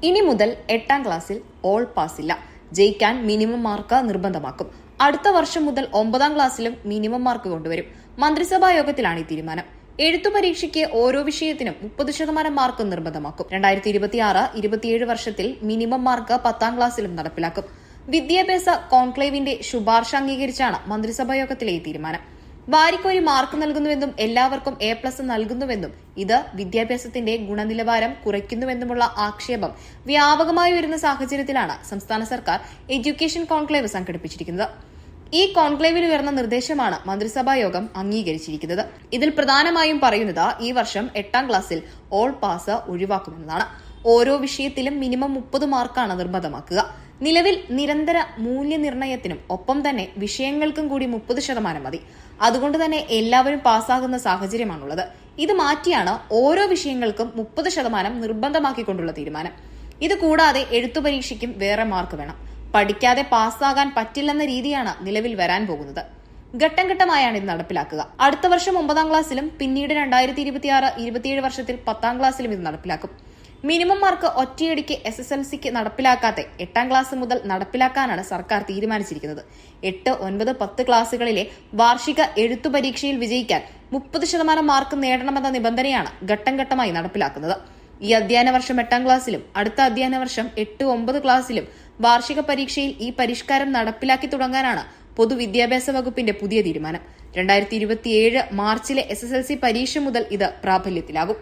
ഇനി മുതൽ 8ാം ക്ലാസ്സിൽ ഓൾ പാസ് ഇല്ല. ജയിക്കാൻ മിനിമം മാർക്ക് നിർബന്ധമാക്കും. അടുത്ത വർഷം മുതൽ 9ാം ക്ലാസ്സിലും മിനിമം മാർക്ക് കൊണ്ടുവരും. മന്ത്രിസഭാ യോഗത്തിലാണ് ഈ തീരുമാനം. എഴുത്തു പരീക്ഷയ്ക്ക് ഓരോ വിഷയത്തിനും 30% മാർക്ക് നിർബന്ധമാക്കും. 2026-27 വർഷത്തിൽ മിനിമം മാർക്ക് 10ാം ക്ലാസ്സിലും നടപ്പിലാക്കും. വിദ്യാഭ്യാസ കോൺക്ലേവിന്റെ ശുപാർശ അംഗീകരിച്ചാണ് മന്ത്രിസഭാ യോഗത്തിലെ ഈ തീരുമാനം. വാരിക്കോരി മാർക്ക് നൽകുന്നുവെന്നും എല്ലാവർക്കും A+ നൽകുന്നുവെന്നും ഇത് വിദ്യാഭ്യാസത്തിന്റെ ഗുണനിലവാരം കുറയ്ക്കുന്നുവെന്നുമുള്ള ആക്ഷേപം വ്യാപകമായി വരുന്ന സാഹചര്യത്തിലാണ് സംസ്ഥാന സർക്കാർ എഡ്യൂക്കേഷൻ കോൺക്ലേവ് സംഘടിപ്പിച്ചിരിക്കുന്നത്. ഈ കോൺക്ലേവിൽ ഉയർന്ന നിർദ്ദേശമാണ് മന്ത്രിസഭാ യോഗം അംഗീകരിച്ചിരിക്കുന്നത്. ഇതിൽ പ്രധാനമായും പറയുന്നത് ഈ വർഷം 8ാം ക്ലാസ്സിൽ ഓൾ പാസ് ഒഴിവാക്കുമെന്നതാണ്. ഓരോ വിഷയത്തിലും മിനിമം 30 മാർക്കാണ് നിർബന്ധമാക്കുക. നിലവിൽ നിരന്തര മൂല്യനിർണ്ണയത്തിനും ഒപ്പം തന്നെ വിഷയങ്ങൾക്കും കൂടി 30% മതി. അതുകൊണ്ട് തന്നെ എല്ലാവരും പാസ്സാകുന്ന സാഹചര്യമാണുള്ളത്. ഇത് മാറ്റിയാണ് ഓരോ വിഷയങ്ങൾക്കും 30% നിർബന്ധമാക്കിക്കൊണ്ടുള്ള തീരുമാനം. ഇത് കൂടാതെ എഴുത്തു പരീക്ഷയ്ക്കും വേറെ മാർക്ക് വേണം. പഠിക്കാതെ പാസ്സാകാൻ പറ്റില്ലെന്ന രീതിയാണ് നിലവിൽ വരാൻ പോകുന്നത്. ഘട്ടം ഘട്ടമായാണ് ഇത് നടപ്പിലാക്കുക. അടുത്ത വർഷം 9ാം ക്ലാസ്സിലും പിന്നീട് 2026-27 വർഷത്തിൽ 10ാം ക്ലാസ്സിലും ഇത് നടപ്പിലാക്കും. മിനിമം മാർക്ക് ഒറ്റയടിക്ക് SSLCക്ക് നടപ്പിലാക്കാതെ 8ാം ക്ലാസ് മുതൽ നടപ്പിലാക്കാനാണ് സർക്കാർ തീരുമാനിച്ചിരിക്കുന്നത്. 8, 9, 10 ക്ലാസുകളിലെ വാർഷിക എഴുത്തു പരീക്ഷയിൽ വിജയിക്കാൻ 30% മാർക്ക് നേടണമെന്ന നിബന്ധനയാണ് ഘട്ടം ഘട്ടമായി നടപ്പിലാക്കുന്നത്. ഈ അധ്യയന വർഷം 8ാം ക്ലാസ്സിലും അടുത്ത അധ്യയന വർഷം 8, 9 ക്ലാസ്സിലും വാർഷിക പരീക്ഷയിൽ ഈ പരിഷ്കാരം നടപ്പിലാക്കി തുടങ്ങാനാണ് പൊതുവിദ്യാഭ്യാസ വകുപ്പിന്റെ പുതിയ തീരുമാനം. 2027 മാർച്ചിലെ SSLC പരീക്ഷ മുതൽ ഇത് പ്രാബല്യത്തിലാകും.